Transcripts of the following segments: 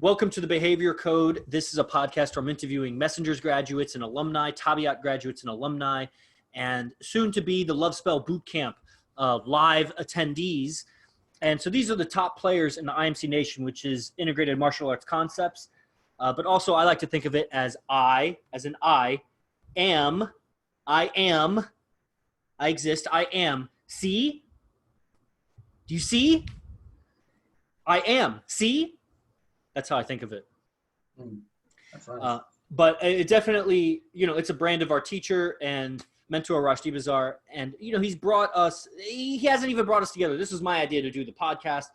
Welcome to the Behavior Code. This is a podcast where I'm interviewing Messengers graduates and alumni, Tabiat graduates and alumni, and soon to be the Love Spell Bootcamp live attendees. And so these are the top players in the IMC Nation, which is integrated martial arts concepts. But also I like to think of it as I am, I exist, I am. See? Do you see? I am. See? That's how I think of it. That's nice. But it definitely, it's a brand of our teacher and mentor, Rashdi Bazar. And, he's brought us, he hasn't even brought us together. This was my idea to do the podcast.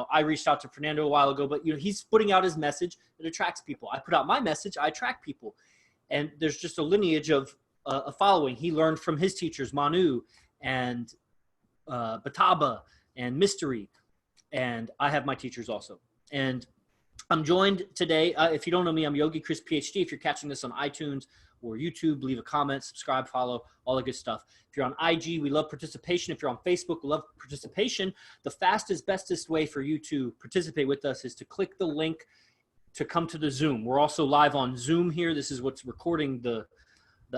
I reached out to Fernando a while ago, but, he's putting out his message that attracts people. I put out my message, I attract people. And there's just a lineage of a following. He learned from his teachers, Manu and Bataba and Mystery. And I have my teachers also. And I'm joined today. If you don't know me, I'm Yogi Chris PhD. If you're catching this on iTunes or YouTube, leave a comment, subscribe, follow, all the good stuff. If you're on IG, we love participation. If you're on Facebook, we love participation. The fastest, bestest way for you to participate with us is to click the link to come to the Zoom. We're also live on Zoom here. This is what's recording the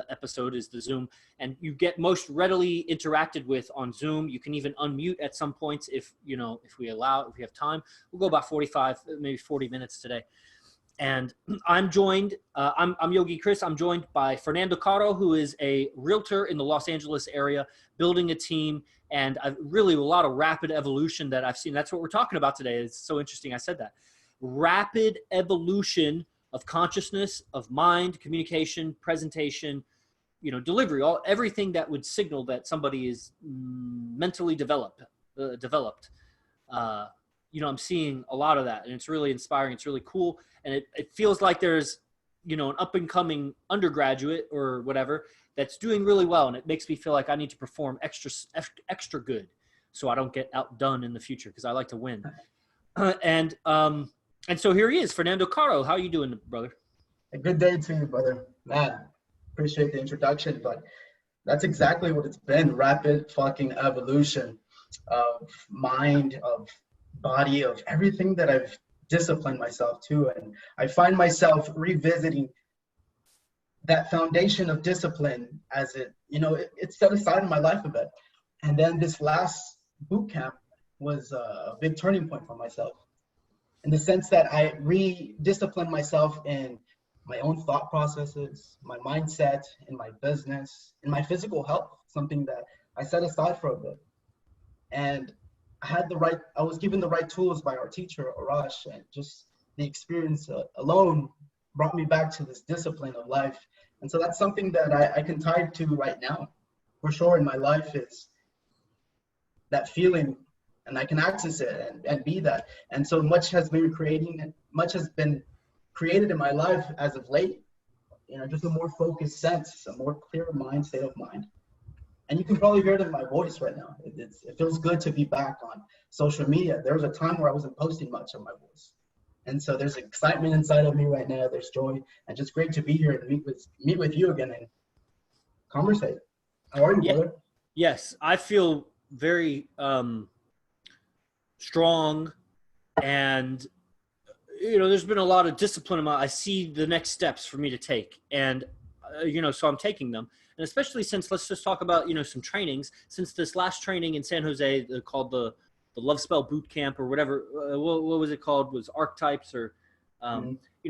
episode is the Zoom, and you get most readily interacted with on Zoom. You can even unmute at some points if we have time. We'll go about 45, maybe 40 minutes today. And I'm joined, I'm Yogi Chris. I'm joined by Fernando Caro, who is a realtor in the Los Angeles area, building a team, and really a lot of rapid evolution that I've seen. That's what we're talking about today. It's so interesting I said that. Rapid evolution of consciousness, of mind, communication, presentation, delivery, everything that would signal that somebody is mentally developed. I'm seeing a lot of that, and it's really inspiring. It's really cool. And it feels like there's, an up and coming undergraduate or whatever that's doing really well. And it makes me feel like I need to perform extra good so I don't get outdone in the future, because I like to win. And so here he is, Fernando Caro. How are you doing, brother? A good day to you, brother. Man, appreciate the introduction, but that's exactly what it's been. Rapid fucking evolution of mind, of body, of everything that I've disciplined myself to. And I find myself revisiting that foundation of discipline as it's set aside in my life a bit. And then this last boot camp was a big turning point for myself, in the sense that I re-disciplined myself in my own thought processes, my mindset, in my business, in my physical health, something that I set aside for a bit. And I was given the right tools by our teacher, Arash, and just the experience alone brought me back to this discipline of life. And so that's something that I can tie to right now, for sure, in my life, is that feeling. And I can access it and be that. And so much has been created in my life as of late, just a more focused sense, a more clear state of mind. And you can probably hear it in my voice right now. It feels good to be back on social media. There was a time where I wasn't posting much on my voice. And so there's excitement inside of me right now. There's joy, and just great to be here and meet with you again and conversate. How are you, brother? Yes, I feel very strong, and there's been a lot of discipline. I see the next steps for me to take, and so I'm taking them. And especially since, let's just talk about some trainings. Since this last training in San Jose, called the Love Spell Bootcamp or whatever, what was it called? Was Archetypes or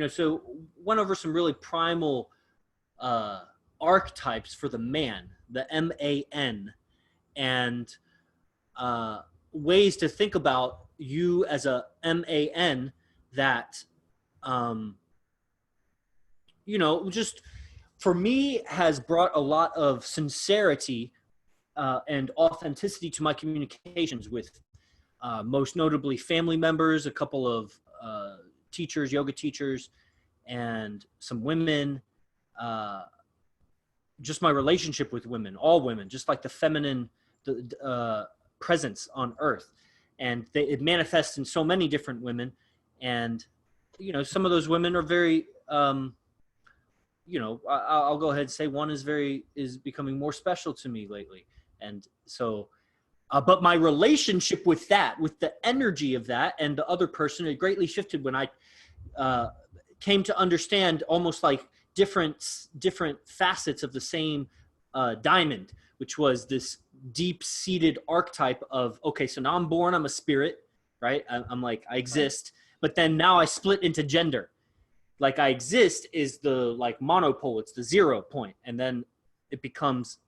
so went over some really primal archetypes for the man, the MAN, and ways to think about you as a MAN that, just for me has brought a lot of sincerity and authenticity to my communications with most notably family members, a couple of teachers, yoga teachers, and some women, just my relationship with women, all women, just like the feminine presence on earth. And it manifests in so many different women. And, some of those women are very, I'll go ahead and say one is becoming more special to me lately. And so But my relationship with that, with the energy of that and the other person, it greatly shifted when I came to understand almost like different facets of the same diamond, which was this deep-seated archetype of, okay, so now I'm born, I'm a spirit, right? I'm like, I exist, but then now I split into gender. Like I exist is the like monopole, it's the 0 point. And then it becomes,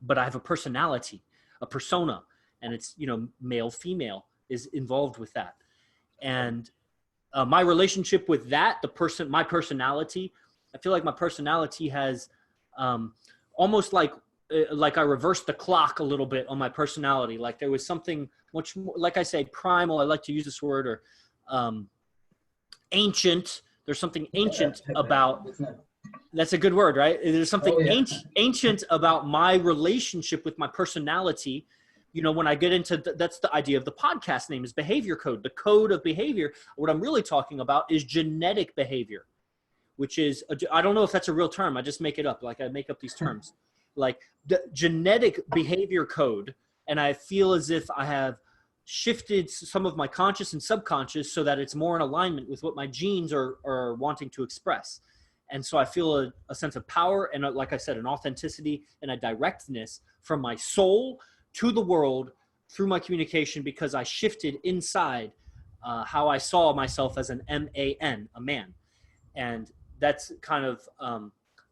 but I have a personality, a persona, and it's, you know, male, female is involved with that. And my relationship with that, my personality, I feel like my personality has almost like I reversed the clock a little bit on my personality. Like there was something much more, like I say, primal, I like to use this word, or ancient. There's something ancient about, that's a good word, right? There's something ancient about my relationship with my personality. You know, when I get into, that's the idea of the podcast name, is behavior code, the code of behavior. What I'm really talking about is genetic behavior, which is, I don't know if that's a real term. I just make it up. Like I make up these terms, like the genetic behavior code. And I feel as if I have shifted some of my conscious and subconscious so that it's more in alignment with what my genes are wanting to express. And so I feel a sense of power and, like I said, an authenticity and a directness from my soul to the world through my communication, because I shifted inside how I saw myself as an MAN, a man. And that's kind of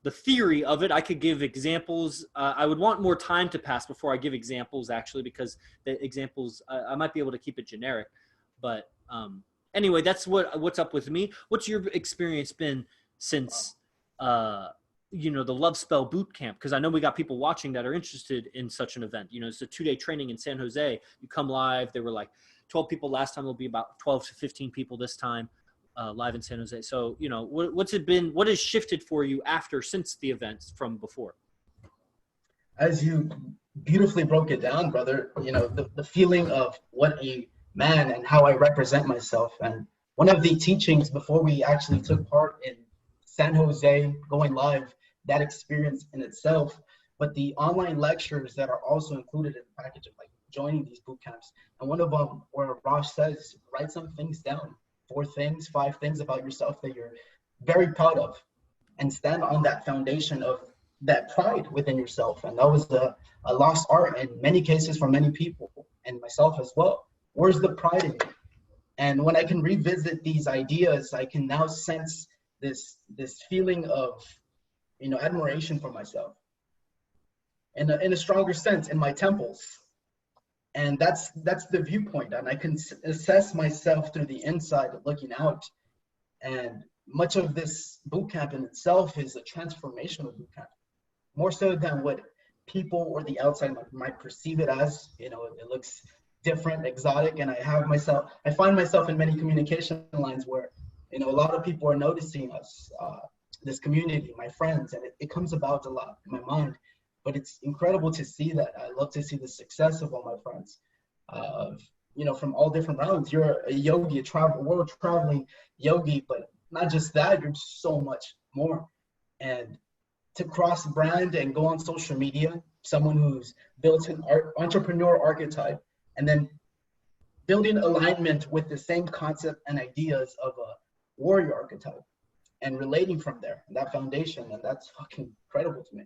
the theory of it. I could give examples. I would want more time to pass before I give examples, actually, because the examples, I might be able to keep it generic. But anyway, that's what's up with me. What's your experience been since you know, the Love Spell Bootcamp? Because I know we got people watching that are interested in such an event. You know, it's a 2-day training in San Jose. You come live. There were like 12 people last time. There'll be about 12 to 15 people this time live in San Jose. So, you know, what's it been? What has shifted for you since the events from before? As you beautifully broke it down, brother, you know, the feeling of what a man and how I represent myself. And one of the teachings before we actually took part in San Jose, going live, that experience in itself, but the online lectures that are also included in the package of like joining these boot camps. And one of them where Rosh says, write some things down, 4 things, 5 things about yourself that you're very proud of, and stand on that foundation of that pride within yourself. And that was a lost art in many cases for many people, and myself as well. Where's the pride in you? And when I can revisit these ideas, I can now sense this feeling of, you know, admiration for myself in a stronger sense in my temples. And that's the viewpoint, and I can assess myself through the inside, looking out. And much of this bootcamp in itself is a transformational bootcamp, more so than what people or the outside might perceive it as. You know, it looks different, exotic, and I find myself in many communication lines where, you know, a lot of people are noticing us, this community, my friends, and it comes about a lot in my mind. But it's incredible to see that. I love to see the success of all my friends, you know, from all different realms. You're a yogi, a world-traveling yogi, but not just that, you're so much more. And to cross-brand and go on social media, someone who's built an entrepreneur archetype, and then building alignment with the same concept and ideas of a warrior archetype, and relating from there, that foundation, and that's fucking incredible to me.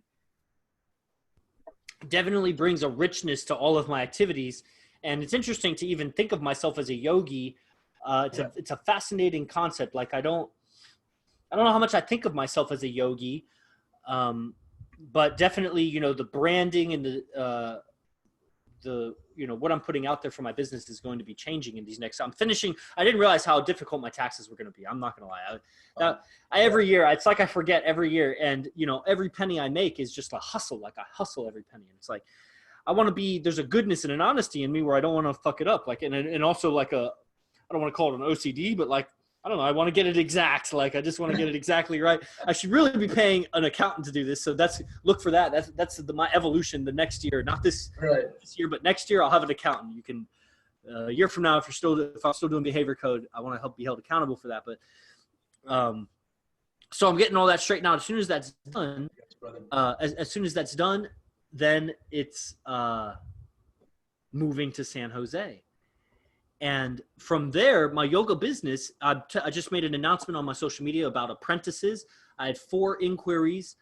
Definitely brings a richness to all of my activities. And it's interesting to even think of myself as a yogi. It's a fascinating concept. Like I don't know how much I think of myself as a yogi, but definitely, you know, the branding and the you know, what I'm putting out there for my business is going to be changing in these next. I didn't realize how difficult my taxes were going to be. I'm not going to lie. Every year, it's like I forget every year. And, you know, every penny I make is just a hustle. Like I hustle every penny. And it's like, I want to be, there's a goodness and an honesty in me where I don't want to fuck it up. Like, and also like I don't want to call it an OCD, but like, I don't know. I want to get it exact. Like, I just want to get it exactly right. I should really be paying an accountant to do this. So look for that. That's my evolution the next year, not this year, but next year I'll have an accountant. You can, a year from now, if I'm still doing behavior code, I want to be held accountable for that. But, so I'm getting all that straightened out. As soon as that's done, as soon as that's done, then it's, moving to San Jose. And from there, my yoga business, I just made an announcement on my social media about apprentices. I had 4 inquiries.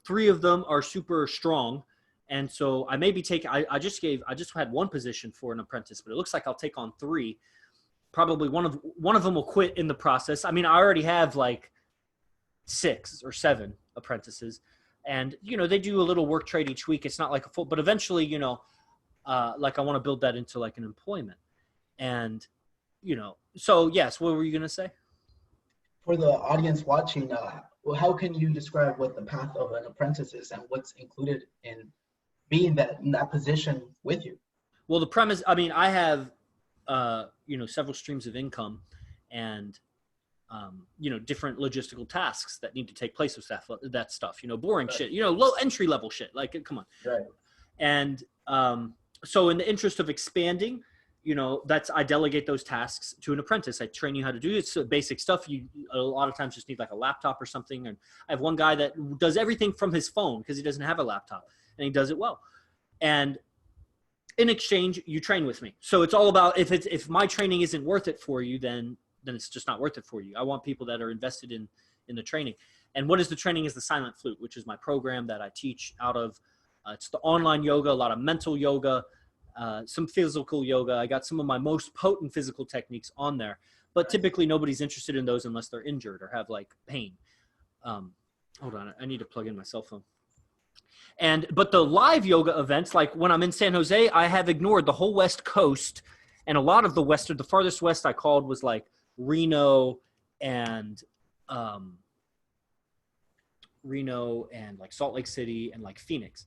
3 of them are super strong. And so I may be taking, I just had 1 position for an apprentice, but it looks like I'll take on 3. Probably one of them will quit in the process. I mean, I already have like 6 or 7 apprentices, and, you know, they do a little work trade each week. It's not like a full, but eventually, you know, like I want to build that into like an employment. And, you know, so yes, what were you going to say? For the audience watching, well, how can you describe what the path of an apprentice is and what's included in being in that position with you? Well, the premise, I mean, I have, you know, several streams of income and, you know, different logistical tasks that need to take place with that stuff, you know, boring Right. shit, you know, low entry level shit, like, come on. Right. And, so in the interest of expanding, you know, I delegate those tasks to an apprentice. I train you how to do it. It's basic stuff. You a lot of times just need like a laptop or something. And I have one guy that does everything from his phone because he doesn't have a laptop, and he does it well. And in exchange, you train with me. So it's all about, if my training isn't worth it for you, then it's just not worth it for you. I want people that are invested in the training. And what is the training is the Silent Flute, which is my program that I teach out of. It's the online yoga, a lot of mental yoga, some physical yoga. I got some of my most potent physical techniques on there, but typically nobody's interested in those unless they're injured or have like pain. Hold on, I need to plug in my cell phone. But the live yoga events, like when I'm in San Jose, I have ignored the whole West Coast, and a lot of the farthest west I called was like Reno and like Salt Lake City and like Phoenix.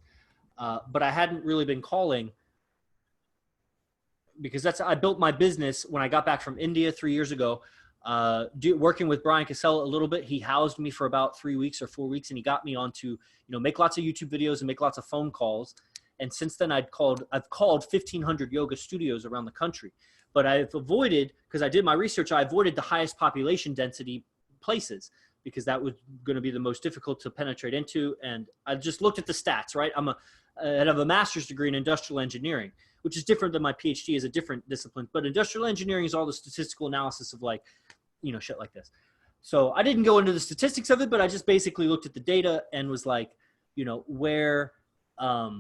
But I hadn't really been calling because I built my business when I got back from India 3 years ago, working with Brian Cassell a little bit. He housed me for about 3 weeks or 4 weeks, and he got me on to, you know, make lots of YouTube videos and make lots of phone calls. And since then I've called 1,500 yoga studios around the country, but I've avoided, because I did my research, I avoided the highest population density places because that was going to be the most difficult to penetrate into. And I just looked at the stats, right? I have a master's degree in industrial engineering, which is different than my PhD, is a different discipline. But industrial engineering is all the statistical analysis of like, you know, shit like this. So I didn't go into the statistics of it, but I just basically looked at the data and was like, you know, where are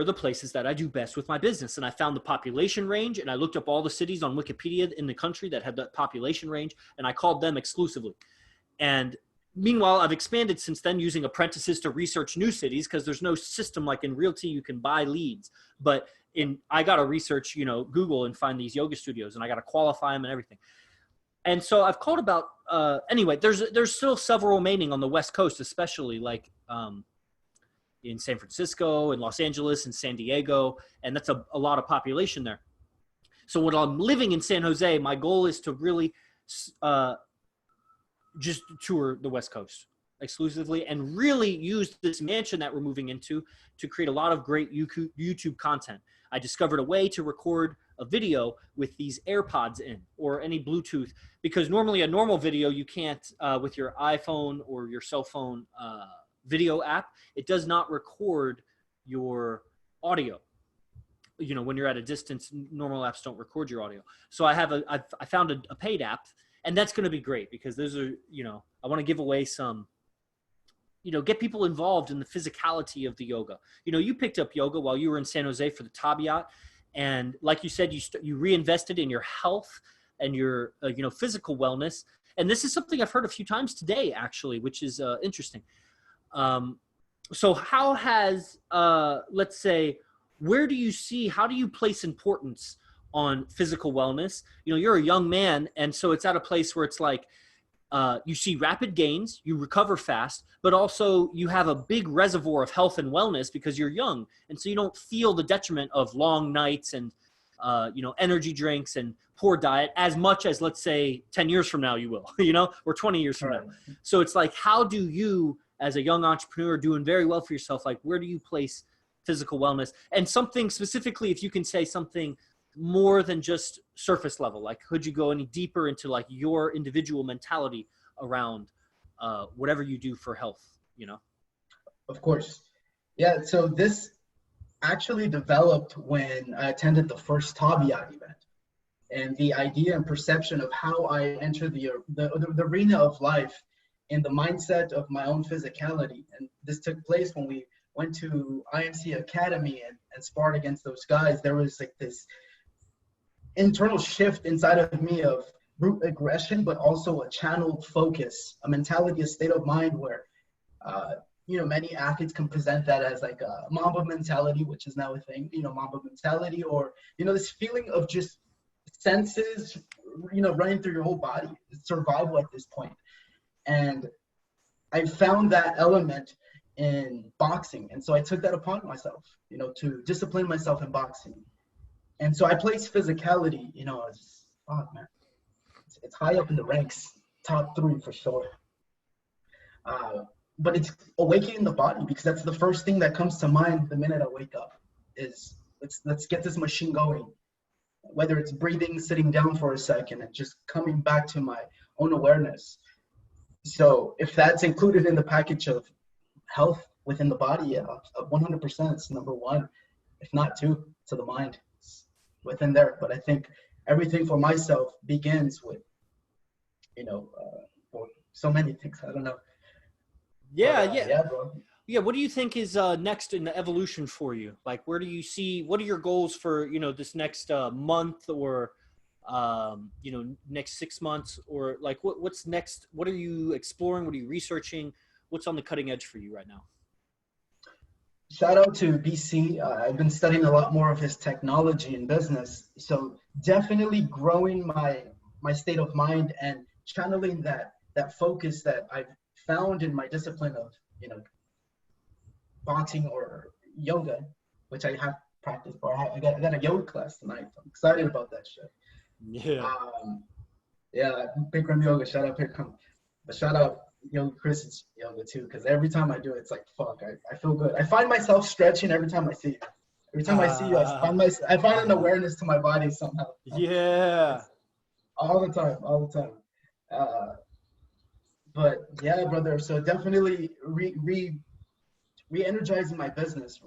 the places that I do best with my business? And I found the population range, and I looked up all the cities on Wikipedia in the country that had that population range, and I called them exclusively. And meanwhile, I've expanded since then using apprentices to research new cities, because there's no system like in Realty you can buy leads. But I got to research, you know, Google and find these yoga studios, and I got to qualify them and everything. And so I've called about, anyway, there's still several remaining on the West Coast, especially like in San Francisco and Los Angeles and San Diego. And that's a lot of population there. So when I'm living in San Jose, my goal is to really just tour the West Coast exclusively and really use this mansion that we're moving into to create a lot of great YouTube content. I discovered a way to record a video with these AirPods in or any Bluetooth, because normally a normal video you can't with your iPhone or your cell phone video app. It does not record your audio. You know, when you're at a distance, normal apps don't record your audio. So I found a paid app, and that's going to be great because those are, you know, I want to give away some, you know, get people involved in the physicality of the yoga. You know, you picked up yoga while you were in San Jose for the Tabiat. And like you said, you reinvested in your health and your, you know, physical wellness. And this is something I've heard a few times today, actually, which is interesting. So how has, let's say, how do you place importance on physical wellness? You know, you're a young man, and so it's at a place where it's like, you see rapid gains, you recover fast, but also you have a big reservoir of health and wellness because you're young. And so you don't feel the detriment of long nights and, you know, energy drinks and poor diet as much as, let's say, 10 years from now you will, you know, or 20 years from now. So it's like, how do you, as a young entrepreneur doing very well for yourself, like, where do you place physical wellness? And something specifically, if you can say something more than just surface level, like, could you go any deeper into like your individual mentality around whatever you do for health, you know? Of course. Yeah. So this actually developed when I attended the first Tabiat event. And the idea and perception of how I enter the arena of life in the mindset of my own physicality. And this took place when we went to IMC Academy and sparred against those guys. There was like this internal shift inside of me of brute aggression, but also a channeled focus, a mentality, a state of mind where, many athletes can present that as like a Mamba mentality, which is now a thing, Mamba mentality, or, this feeling of just senses, running through your whole body, survival at this point. And I found that element in boxing. And so I took that upon myself, to discipline myself in boxing. And so I place physicality, as, man, it's high up in the ranks, top 3 for sure. But it's awakening the body, because that's the first thing that comes to mind the minute I wake up is let's get this machine going. Whether it's breathing, sitting down for a second, and just coming back to my own awareness. So if that's included in the package of health within the body, 100%, it's number 1, if not 2, to the mind. It's within there. But I think everything for myself begins with, so many things. I don't know. Yeah. Yeah, bro. Yeah, what do you think is next in the evolution for you? Like, where do you see, what are your goals for, this next month or, next 6 months, or like what's next? What are you exploring? What are you researching? What's on the cutting edge for you right now? Shout out to BC. I've been studying a lot more of his technology and business. So definitely growing my state of mind and channeling that focus that I've found in my discipline of, boxing or yoga, which I have practiced. Or I got a yoga class tonight. I'm excited about that shit. Yeah. Bikram yoga. Shout out Bikram. But shout out Yoga Chris's yoga too, because every time I do it, it's like fuck. I feel good. I find myself stretching every time I see you. Every time I see you, I find an awareness to my body somehow. Yeah. All the time. But yeah, brother. So definitely re-energizing my business,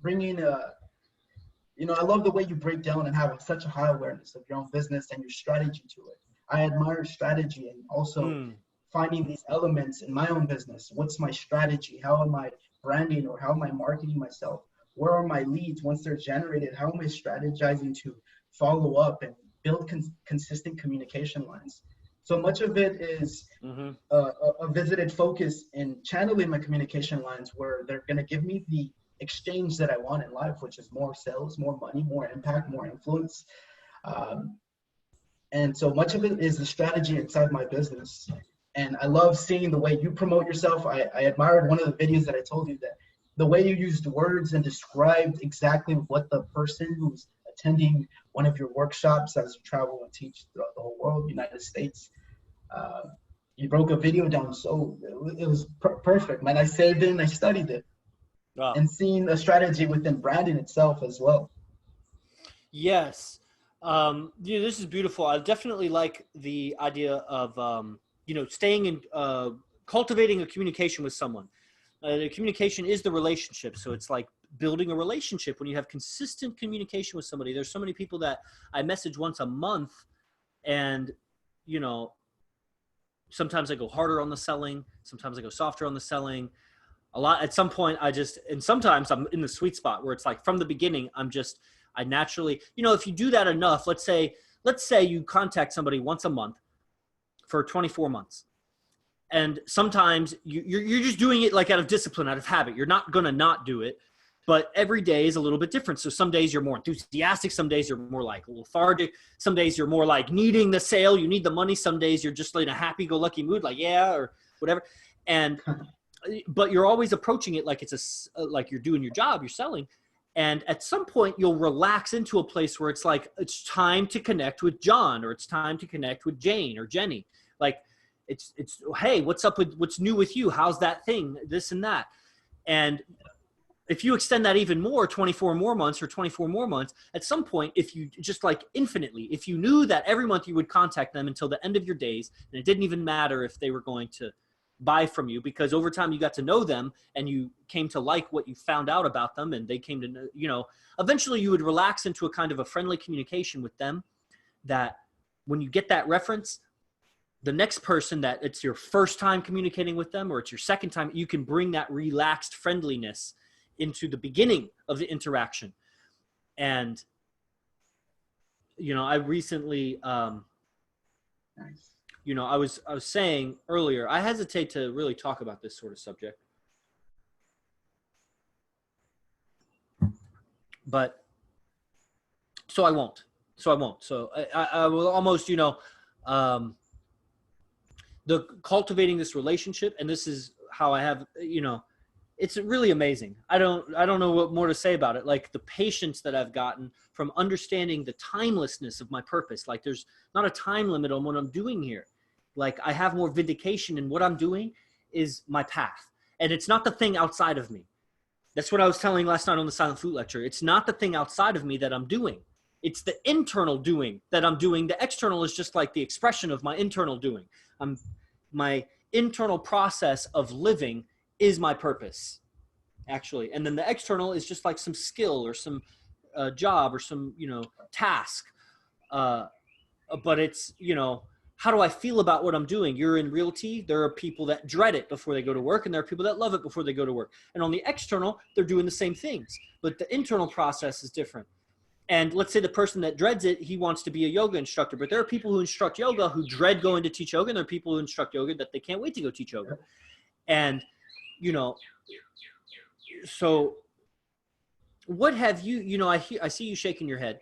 bringing I love the way you break down and have such a high awareness of your own business and your strategy to it. I admire strategy and also finding these elements in my own business. What's my strategy? How am I branding, or how am I marketing myself? Where are my leads once they're generated? How am I strategizing to follow up and build consistent communication lines? So much of it is a visited focus in channeling my communication lines, where they're going to give me the exchange that I want in life, which is more sales, more money, more impact, more influence. And so much of it is the strategy inside my business. And I love seeing the way you promote yourself. I admired one of the videos that I told you, that the way you used words and described exactly what the person who's attending one of your workshops as you travel and teach throughout the whole world, United States. You broke a video down, so it was perfect, man. I saved it and I studied it. Wow. And seeing a strategy within branding itself as well. Yes. This is beautiful. I definitely like the idea of, staying in, cultivating a communication with someone. The communication is the relationship. So it's like building a relationship when you have consistent communication with somebody. There's so many people that I message once a month, and, sometimes I go harder on the selling. Sometimes I go softer on the selling. At some point and sometimes I'm in the sweet spot where it's like from the beginning, I naturally, if you do that enough, let's say you contact somebody once a month for 24 months. And sometimes you're just doing it like out of discipline, out of habit. You're not going to not do it, but every day is a little bit different. So some days you're more enthusiastic. Some days you're more like lethargic. Some days you're more like needing the sale. You need the money. Some days you're just in a happy-go-lucky mood, like, yeah, or whatever. But you're always approaching it like like you're doing your job, you're selling. And at some point you'll relax into a place where it's like, it's time to connect with John, or it's time to connect with Jane or Jenny. Like it's, hey, what's new with you? How's that thing? This and that. And if you extend that even more, 24 more months, at some point, if you just like infinitely, if you knew that every month you would contact them until the end of your days, and it didn't even matter if they were going to, buy from you, because over time you got to know them and you came to like what you found out about them, and they came to know, you know, eventually you would relax into a kind of a friendly communication with them, that when you get that reference, the next person that it's your first time communicating with them, or it's your second time, you can bring that relaxed friendliness into the beginning of the interaction. And, you know, I recently, Nice. you know, I was saying earlier, I hesitate to really talk about this sort of subject, but so I won't. So I will almost, you know, the cultivating this relationship, and this is how I have, you know, it's really amazing. I don't know what more to say about it. Like the patience that I've gotten from understanding the timelessness of my purpose. Like there's not a time limit on what I'm doing here. Like I have more vindication in what I'm doing is my path. And it's not the thing outside of me. That's what I was telling last night on the Silent Flute lecture. It's not the thing outside of me that I'm doing. It's the internal doing that I'm doing. The external is just like the expression of my internal doing. My internal process of living is my purpose, actually. And then the external is just like some skill or some job or some, you know, task. But it's, you know, how do I feel about what I'm doing? You're in realty. There are people that dread it before they go to work, and there are people that love it before they go to work. And on the external, they're doing the same things, but the internal process is different. And let's say the person that dreads it, he wants to be a yoga instructor, but there are people who instruct yoga who dread going to teach yoga, and there are people who instruct yoga that they can't wait to go teach yoga. And, you know, so what have you, you know, I see you shaking your head,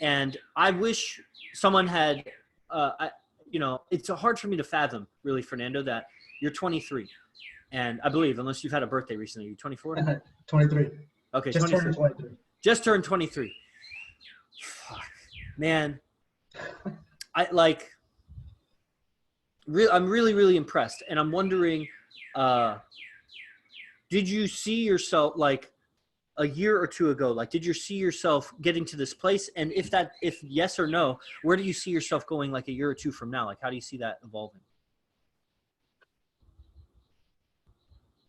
and I wish someone had, you know, it's hard for me to fathom, really, Fernando, that you're 23. And I believe, unless you've had a birthday recently, you're 24? 23. Okay, Just 23. turned 23. Just turned 23. Fuck, man. I'm really, really impressed. And I'm wondering, did you see yourself like a year or two ago? Like, did you see yourself getting to this place? And if yes or no, where do you see yourself going like a year or two from now? Like, how do you see that evolving?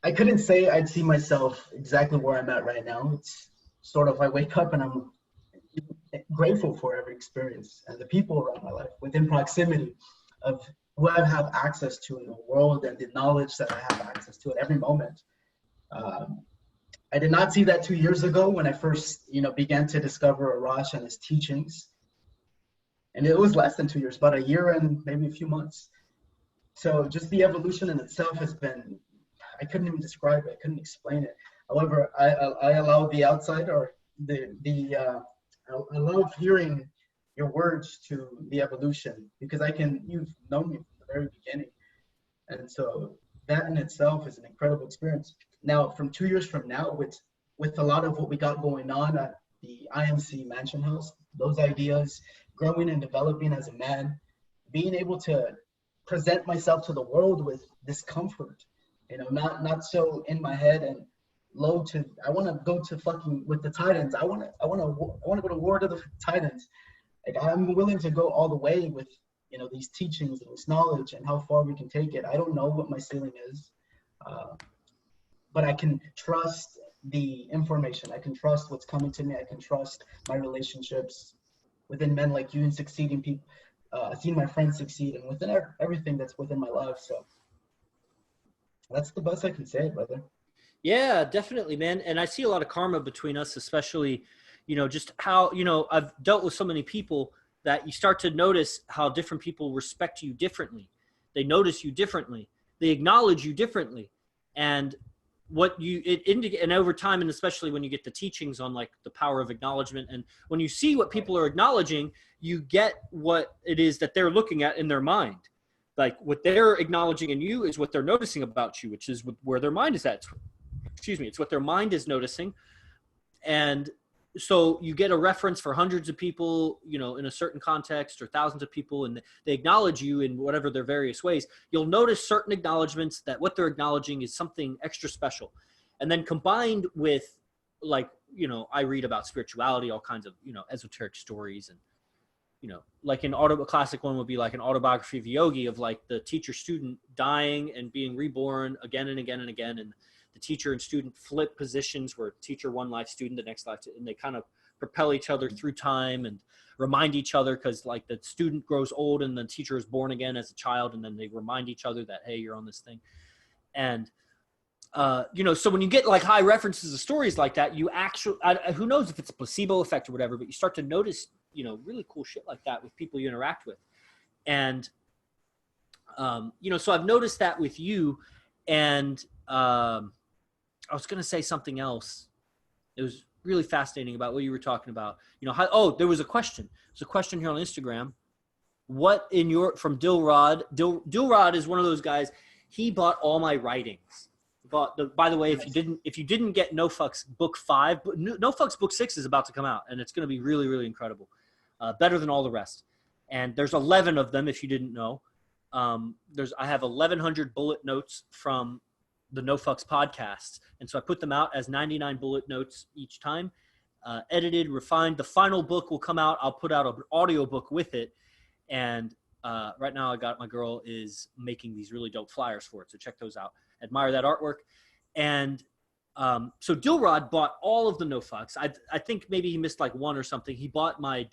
I couldn't say I'd see myself exactly where I'm at right now. It's sort of, I wake up and I'm grateful for every experience and the people around my life within proximity of who I have access to in the world, and the knowledge that I have access to at every moment. I did not see that 2 years ago when I first, you know, began to discover Arash and his teachings. And it was less than 2 years, about a year and maybe a few months. So just the evolution in itself has been, I couldn't even describe it. I couldn't explain it. However, I allow the outside, or I love hearing your words to the evolution, because you've known me from the very beginning. And so that in itself is an incredible experience. Now, from 2 years from now, with a lot of what we got going on at the IMC Mansion House, those ideas, growing and developing as a man, being able to present myself to the world with discomfort, you know, not so in my head and low to, I want to go to fucking with the Titans. I want to go to war to the Titans. Like, I'm willing to go all the way with, you know, these teachings and this knowledge and how far we can take it. I don't know what my ceiling is, but I can trust the information. I can trust what's coming to me. I can trust my relationships within men like you and succeeding people, seeing my friends succeed, and within everything that's within my life. So that's the best I can say, brother. Yeah, definitely, man. And I see a lot of karma between us, especially, you know, just how, you know, I've dealt with so many people that you start to notice how different people respect you differently. They notice you differently. They acknowledge you differently. And and over time, and especially when you get the teachings on like the power of acknowledgement, and when you see what people are acknowledging, you get what it is that they're looking at in their mind. Like what they're acknowledging in you is what they're noticing about you, which is where their mind is at. Excuse me. It's what their mind is noticing. And so you get a reference for hundreds of people, you know, in a certain context, or thousands of people, and they acknowledge you in whatever their various ways. You'll notice certain acknowledgements that what they're acknowledging is something extra special. And then combined with, like, you know, I read about spirituality, all kinds of, you know, esoteric stories, and like a classic one would be like an autobiography of Yogi, of like the teacher student dying and being reborn again and again and again. And the teacher and student flip positions, where teacher one life, student the next life, and they kind of propel each other through time and remind each other, because like the student grows old and the teacher is born again as a child, and then they remind each other that, hey, you're on this thing. And so when you get like high references of stories like that, you actually, who knows if it's a placebo effect or whatever, but you start to notice, really cool shit like that with people you interact with. And, so I've noticed that with you. And I was going to say something else. It was really fascinating about what you were talking about. There was a question. There's a question here on Instagram. From Dilrod. Dilrod is one of those guys. He bought all my writings. By the way, if you didn't get No Fucks book 5, No Fucks book 6 is about to come out, and it's going to be really, really incredible. Better than all the rest. And there's 11 of them, if you didn't know. I have 1,100 bullet notes from the No Fucks podcast. And so I put them out as 99 bullet notes each time, edited, refined. The final book will come out. I'll put out an audio book with it. And right now my girl is making these really dope flyers for it. So check those out. Admire that artwork. And so Dilrod bought all of the No Fucks. I think maybe he missed like one or something. He bought my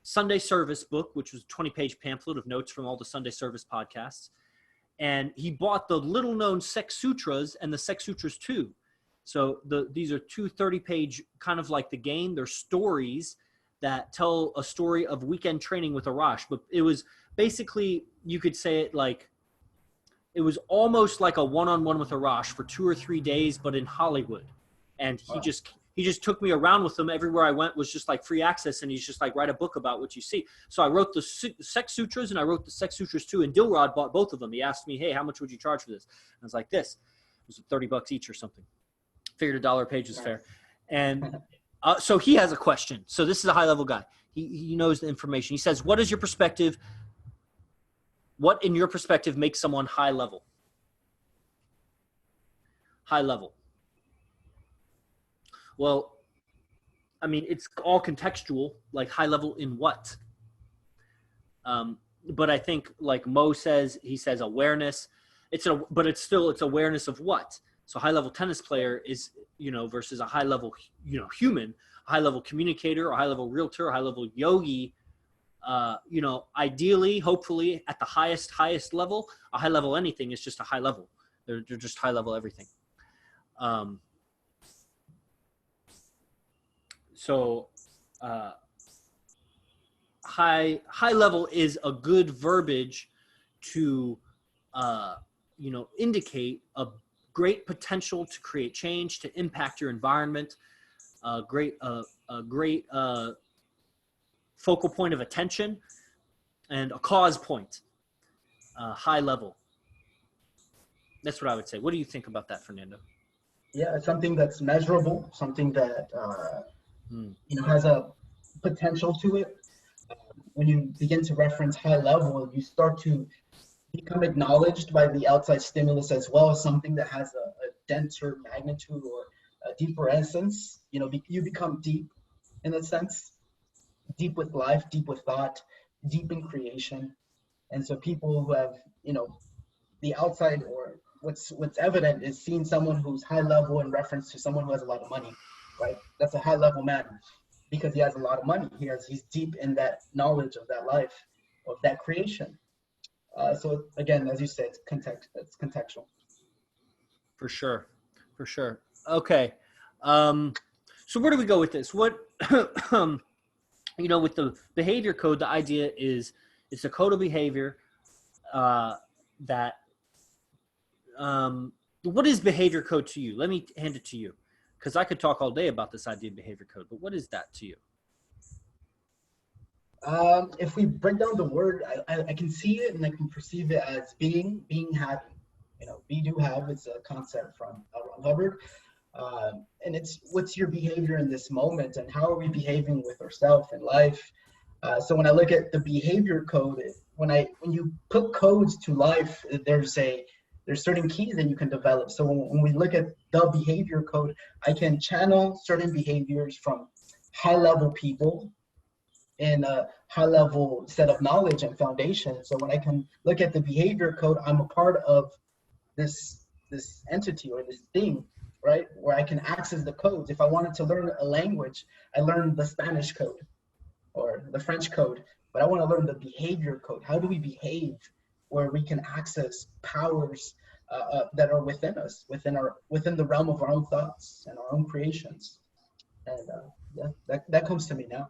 Sunday service book, which was a 20-page pamphlet of notes from all the Sunday service podcasts. And he bought the little-known Sex Sutras and the Sex Sutras 2. So these are two 30-page, kind of like the game. They're stories that tell a story of weekend training with Arash. But it was basically, you could say it like, it was almost like a one-on-one with Arash for 2 or 3 days, but in Hollywood. And he just took me around with him. Everywhere I went was just like free access. And he's just like, write a book about what you see. So I wrote the Sex Sutras and I wrote the Sex Sutras 2, and Dilrod bought both of them. He asked me, hey, how much would you charge for this? And I was like, this. It was $30 each or something. Figured $1 a page is fair. And so he has a question. So this is a high-level guy. He knows the information. He says, what in your perspective makes someone high level? High level. Well, I mean, it's all contextual, like high level in what? But I think like Mo says, he says awareness. It's awareness of what? So high level tennis player is, versus a high level, human, a high level communicator, a high level realtor, a high level yogi. Ideally, hopefully at the highest level, a high level anything is just a high level. They're just high level everything. So high level is a good verbiage to, indicate a great potential to create change, to impact your environment, a great focal point of attention, and a cause point. High level. That's what I would say. What do you think about that, Fernando? Yeah, something that's measurable, something that has a potential to it. When you begin to reference high level, you start to become acknowledged by the outside stimulus as well as something that has a denser magnitude or a deeper essence. You become deep in a sense, deep with life, deep with thought, deep in creation. And so people who have, the outside, or what's evident is seeing someone who's high level in reference to someone who has a lot of money, right? That's a high level man because he has a lot of money. He's deep in that knowledge of that life, of that creation. So again, as you said, it's contextual. For sure. Okay. So where do we go with this? What, with the behavior code, the idea is it's a code of behavior that, what is behavior code to you? Let me hand it to you, because I could talk all day about this idea of behavior code, but what is that to you? If we break down the word, I can see it and I can perceive it as being, having. Be, do, have. It's a concept from Hubbard. And it's what's your behavior in this moment and how are we behaving with ourselves in life. So when I look at the behavior code, when you put codes to life, there's certain keys that you can develop. So when we look at the behavior code, I can channel certain behaviors from high level people in a high level set of knowledge and foundation. So when I can look at the behavior code, I'm a part of this entity or this thing, right? Where I can access the codes. If I wanted to learn a language, I learned the Spanish code or the French code, but I want to learn the behavior code. How do we behave where we can access powers that are within us, within the realm of our own thoughts and our own creations? And yeah, that comes to me now.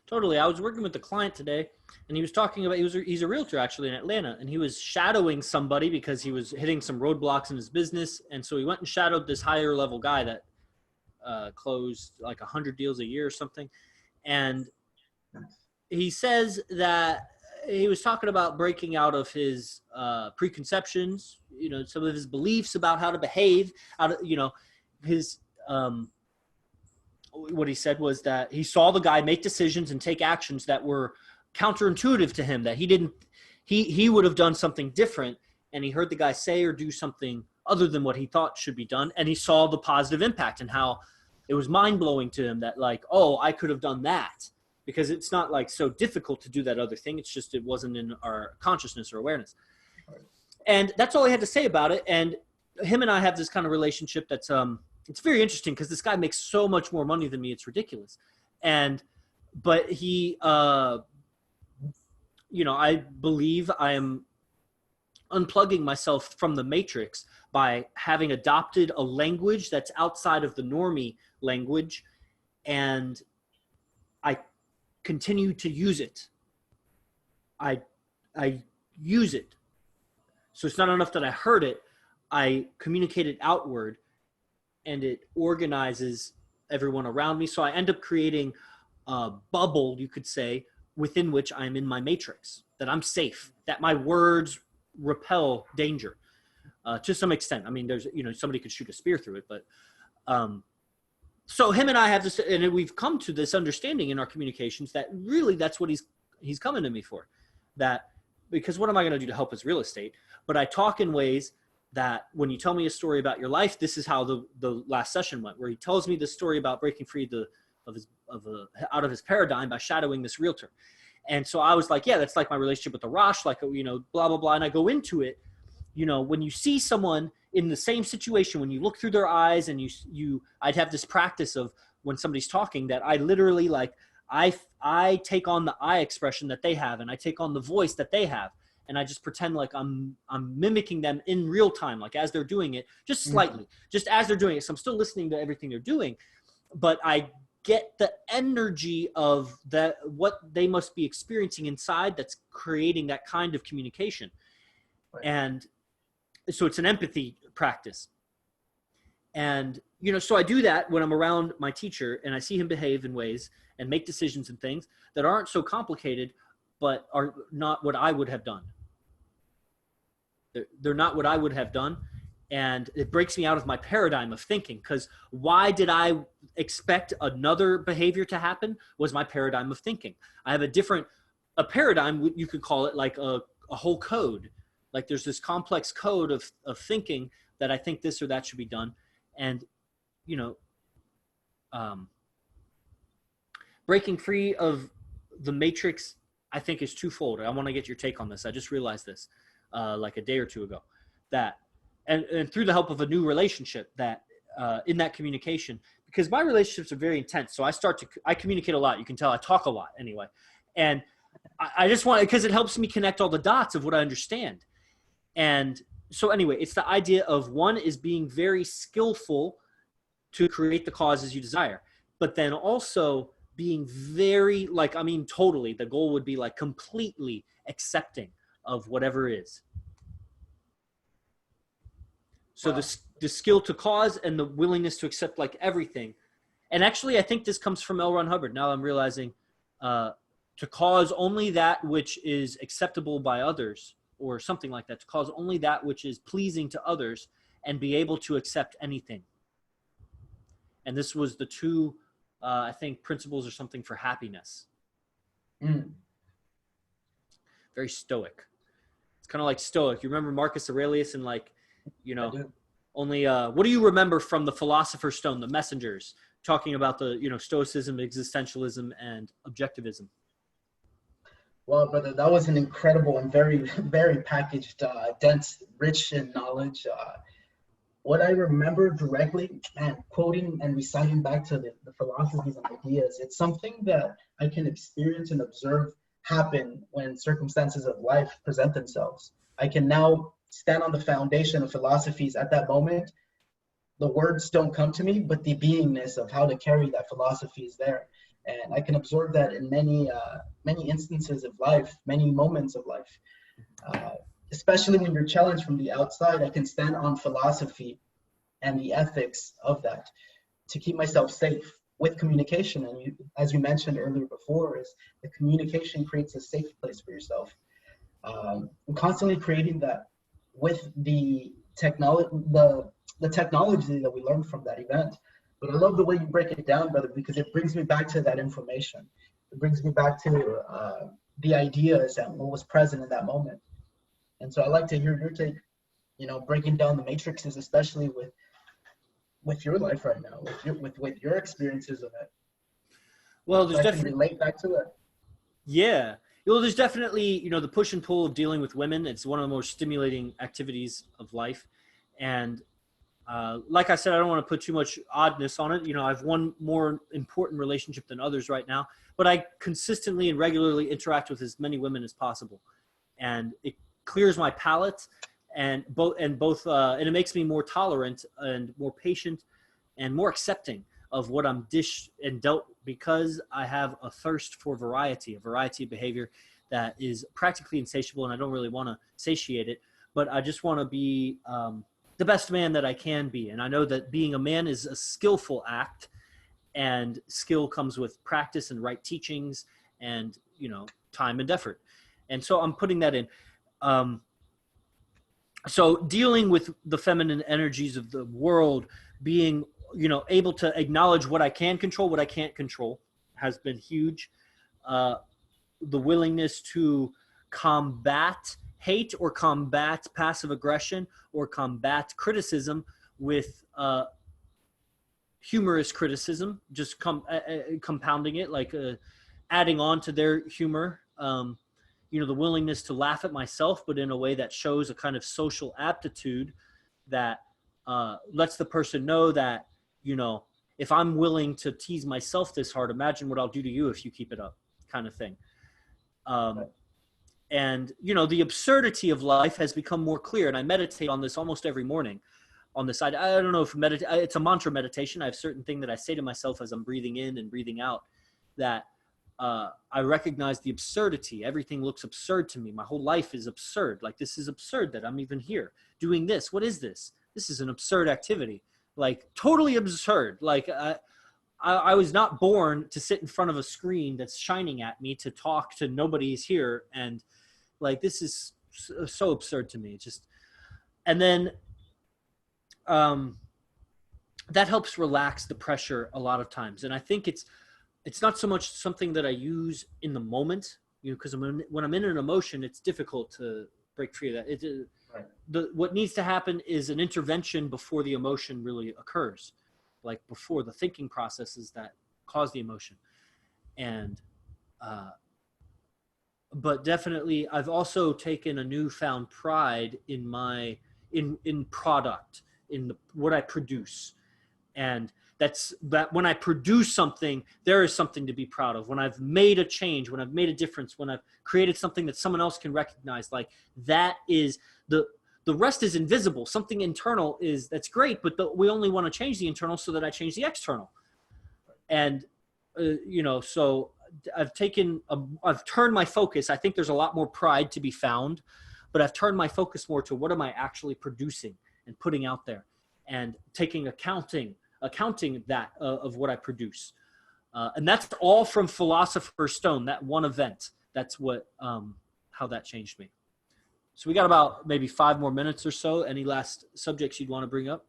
Totally. I was working with a client today, and he was talking about, he's a realtor actually in Atlanta, and he was shadowing somebody because he was hitting some roadblocks in his business. And so he went and shadowed this higher level guy that closed like 100 deals a year or something. And he says that he was talking about breaking out of his preconceptions, you know, some of his beliefs about how to behave, out of, you know, his what he said was that he saw the guy make decisions and take actions that were counterintuitive to him, that he would have done something different. And he heard the guy say or do something other than what he thought should be done. And he saw the positive impact and how it was mind blowing to him that like, oh, I could have done that, because it's not like so difficult to do that other thing. It's just, it wasn't in our consciousness or awareness. And that's all he had to say about it. And him and I have this kind of relationship that's, it's very interesting because this guy makes so much more money than me. It's ridiculous. But he, you know, I believe I am unplugging myself from the matrix by having adopted a language that's outside of the normie language. And I continue to use it. I use it. So it's not enough that I heard it. I communicate it outward, and it organizes everyone around me. So I end up creating a bubble, you could say, within which I'm in my matrix, that I'm safe, that my words repel danger to some extent. I mean, there's, you know, somebody could shoot a spear through it, but so him and I have this, and we've come to this understanding in our communications that really that's what he's coming to me for. That, because what am I going to do to help his real estate? But I talk in ways that when you tell me a story about your life, this is how the last session went, where he tells me the story about breaking free out of his paradigm by shadowing this realtor. And so I was like, yeah, that's like my relationship with the Rosh, like, you know, blah, blah, blah. And I go into it, you know, when you see someone in the same situation, when you look through their eyes and I'd have this practice of when somebody's talking that I literally like, I take on the eye expression that they have, and I take on the voice that they have. And I just pretend like I'm mimicking them in real time, like as they're doing it, just slightly, just as they're doing it. So I'm still listening to everything they're doing, but I get the energy of that, what they must be experiencing inside, that's creating that kind of communication. Right. And so it's an empathy practice. And, you know, so I do that when I'm around my teacher and I see him behave in ways and make decisions and things that aren't so complicated, but are not what I would have done. They're not what I would have done. And it breaks me out of my paradigm of thinking, because why did I expect another behavior to happen was my paradigm of thinking. I have a paradigm, you could call it like a whole code. Like there's this complex code of thinking that I think this or that should be done. And, you know, breaking free of the matrix, I think, is twofold. I want to get your take on this. I just realized this like a day or two ago, that and through the help of a new relationship, that in that communication, because my relationships are very intense. So I communicate a lot. You can tell I talk a lot anyway. And I just want, because it helps me connect all the dots of what I understand. And so anyway, it's the idea of one is being very skillful to create the causes you desire, but then also being very, like, I mean, totally, the goal would be like completely accepting of whatever is. So wow. The skill to cause and the willingness to accept like everything. And actually, I think this comes from L. Ron Hubbard. Now I'm realizing to cause only that which is acceptable by others, or something like that, to cause only that which is pleasing to others and be able to accept anything. And this was the two, I think, principles or something for happiness. Very stoic. It's kind of like stoic. You remember Marcus Aurelius and, like, you know, only, what do you remember from the Philosopher's Stone, the Messengers? talking about the, Stoicism, existentialism, and objectivism. Well, brother, that was an incredible and very, very packaged, dense, rich in knowledge. What I remember directly, and quoting and reciting back to the philosophies and ideas, it's something that I can experience and observe happen when circumstances of life present themselves. I can now stand on the foundation of philosophies at that moment. The words don't come to me, but the beingness of how to carry that philosophy is there. And I can absorb that in many instances of life, many moments of life. Especially when you're challenged from the outside, I can stand on philosophy and the ethics of that to keep myself safe with communication. And as you mentioned earlier before, is the communication creates a safe place for yourself. I'm constantly creating that with the technology that we learned from that event. But I love the way you break it down, brother, because it brings me back to that information. It brings me back to the ideas and what was present in that moment. And so I like to hear your take, breaking down the matrices, especially with your life right now, with your experiences of it. Well, there's definitely relate back to it. Yeah. Well, there's definitely, the push and pull of dealing with women. It's one of the most stimulating activities of life. And like I said, I don't want to put too much oddness on it. I have one more important relationship than others right now, but I consistently and regularly interact with as many women as possible. And it clears my palate and it makes me more tolerant and more patient and more accepting of what I'm dished and dealt, because I have a thirst for variety of behavior that is practically insatiable, and I don't really want to satiate it, but I just want to be the best man that I can be. And I know that being a man is a skillful act, and skill comes with practice and right teachings and, time and effort. And so I'm putting that in. So dealing with the feminine energies of the world, being, able to acknowledge what I can control, what I can't control, has been huge. The willingness to combat hate or combat passive aggression or combat criticism with humorous criticism, just compounding it, like adding on to their humor. The willingness to laugh at myself, but in a way that shows a kind of social aptitude that lets the person know that, if I'm willing to tease myself this hard, imagine what I'll do to you if you keep it up, kind of thing. And, the absurdity of life has become more clear. And I meditate on this almost every morning on this side. I don't know if it's a mantra meditation. I have certain thing that I say to myself as I'm breathing in and breathing out, that I recognize the absurdity. Everything looks absurd to me. My whole life is absurd. Like, this is absurd that I'm even here doing this. What is this? This is an absurd activity. Like, totally absurd. Like, I was not born to sit in front of a screen that's shining at me to talk to nobody's here. And like, this is so absurd to me. And then that helps relax the pressure a lot of times. And I think it's not so much something that I use in the moment, because when I'm in an emotion, it's difficult to break free of that. Right. What needs to happen is an intervention before the emotion really occurs, like before the thinking processes that cause the emotion. And, but definitely I've also taken a newfound pride in in product, in what I produce. And that when I produce something, there is something to be proud of. When I've made a change, when I've made a difference, when I've created something that someone else can recognize, like that is the rest is invisible. Something internal that's great, but we only want to change the internal so that I change the external. And, so I've turned my focus. I think there's a lot more pride to be found, but I've turned my focus more to what am I actually producing and putting out there, and taking accounting that of what I produce. And that's all from Philosopher's Stone, that one event. That's what, how that changed me. So we got about maybe 5 more minutes or so. Any last subjects you'd want to bring up?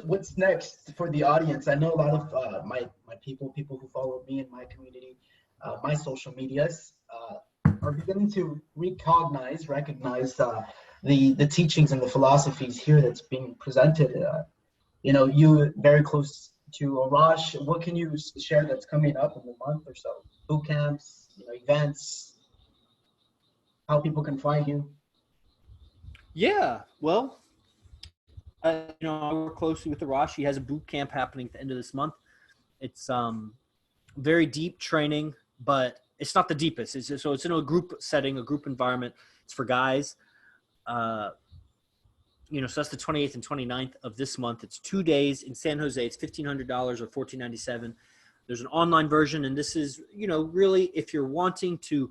What's next for the audience? I know a lot of my people who follow me in my community, my social medias, are beginning to recognize the teachings and the philosophies here that's being presented. you know, you very close to Arash. What can you share that's coming up in a month or so? Boot camps, you know, events, how people can find you. Yeah, well, you know, I work closely with Arash. He has a boot camp happening at the end of this month. It's very deep training, but it's not the deepest. So it's in a group setting, a group environment. It's for guys. You know, so that's the 28th and 29th of this month. It's 2 days in San Jose. It's $1,500 or $1,497. There's an online version, and this is, you know, really if you're wanting to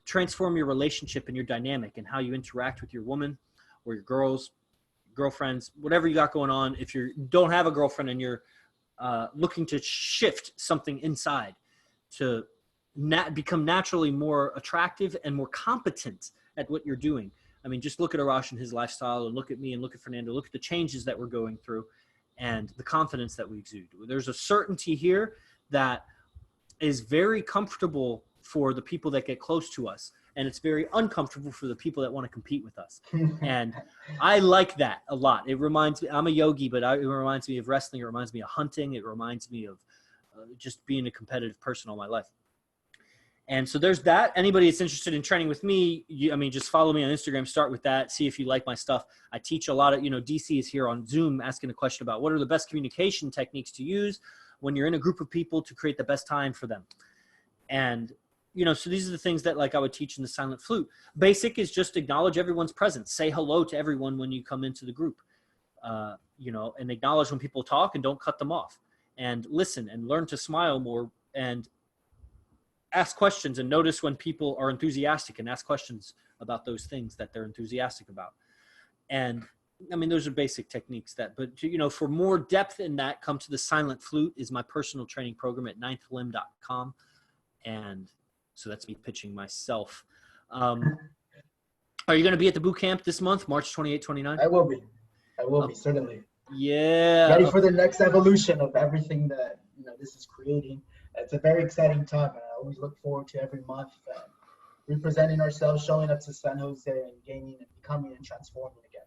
transform your relationship and your dynamic and how you interact with your woman or your girlfriends, whatever you got going on. If you don't have a girlfriend and you're looking to shift something inside to become naturally more attractive and more competent at what you're doing. I mean, just look at Arash and his lifestyle, and look at me and look at Fernando, look at the changes that we're going through and the confidence that we exude. There's a certainty here that is very comfortable for the people that get close to us. And it's very uncomfortable for the people that want to compete with us. And I like that a lot. It reminds me, I'm a yogi, but it reminds me of wrestling. It reminds me of hunting. It reminds me of just being a competitive person all my life. And so there's that. Anybody that's interested in training with me, I mean, just follow me on Instagram, start with that, see if you like my stuff. I teach a lot of, you know, DC is here on Zoom asking a question about what are the best communication techniques to use when you're in a group of people to create the best time for them. And, you know, so these are the things that like I would teach in the silent flute. Basic is just acknowledge everyone's presence. Say hello to everyone when you come into the group, you know, and acknowledge when people talk and don't cut them off, and listen and learn to smile more and ask questions and notice when people are enthusiastic and ask questions about those things that they're enthusiastic about. And I mean, those are basic techniques but you know, for more depth in that, come to the Silent Flute is my personal training program at ninthlimb.com. And so that's me pitching myself. Are you going to be at the boot camp this month, March 28, 29? I will be, certainly. Yeah. Ready for the next evolution of everything that, you know, this is creating. It's a very exciting time, and I always look forward to every month representing ourselves, showing up to San Jose and gaining and becoming and transforming again.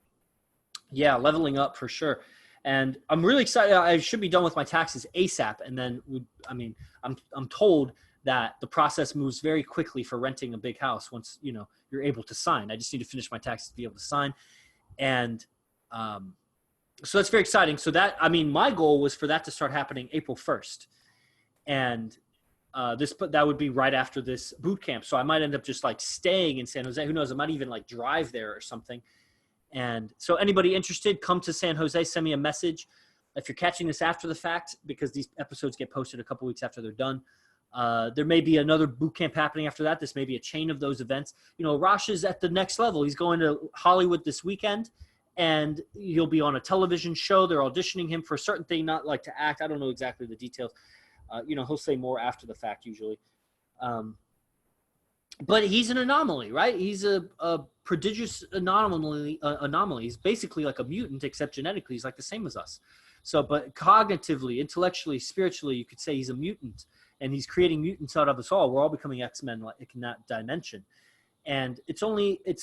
Yeah, leveling up for sure. And I'm really excited. I should be done with my taxes ASAP. And then, I'm told that the process moves very quickly for renting a big house once, you know, you're able to sign. I just need to finish my taxes to be able to sign. And so that's very exciting. So that, I mean, my goal was for that to start happening April 1st. And that would be right after this boot camp. So I might end up just like staying in San Jose. Who knows? I might even like drive there or something. And so anybody interested, come to San Jose, send me a message. If you're catching this after the fact, because these episodes get posted a couple weeks after they're done, there may be another boot camp happening after that. This may be a chain of those events. You know, Arash is at the next level. He's going to Hollywood this weekend, and he'll be on a television show. They're auditioning him for a certain thing, not like to act. I don't know exactly the details. You know, he'll say more after the fact usually. But he's an anomaly, right? He's a prodigious anomaly. He's basically like a mutant, except genetically he's like the same as us. So, but cognitively, intellectually, spiritually, you could say he's a mutant, and he's creating mutants out of us all. We're all becoming X-Men like in that dimension. And it's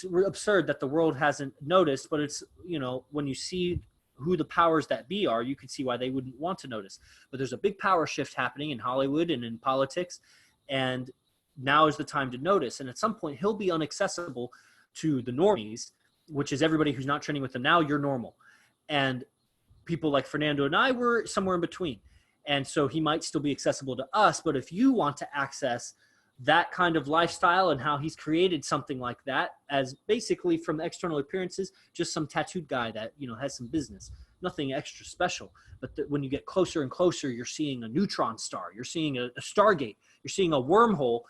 absurd that the world hasn't noticed, but it's, you know, when you see who the powers that be are, you can see why they wouldn't want to notice. But there's a big power shift happening in Hollywood and in politics, and now is the time to notice. And at some point, he'll be inaccessible to the normies, which is everybody who's not training with him now. You're normal. And people like Fernando and I were somewhere in between. And so he might still be accessible to us. But if you want to access that kind of lifestyle and how he's created something like that, as basically from external appearances, just some tattooed guy that, you know, has some business, nothing extra special. But when you get closer and closer, you're seeing a neutron star, you're seeing a Stargate, you're seeing a wormhole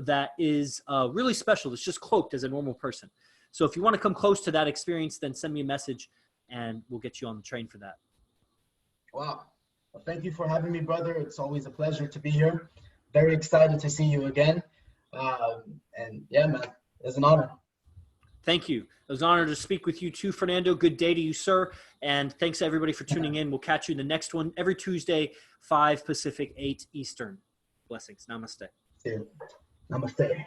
that is really special. It's just cloaked as a normal person. So if you want to come close to that experience, then send me a message and we'll get you on the train for that. Wow. Well, thank you for having me, brother. It's always a pleasure to be here. Very excited to see you again. And yeah, man, it's an honor. Thank you. It was an honor to speak with you too, Fernando. Good day to you, sir. And thanks everybody for tuning in. We'll catch you in the next one every Tuesday, 5 Pacific, 8 Eastern. Blessings. Namaste. Yeah. Namaste.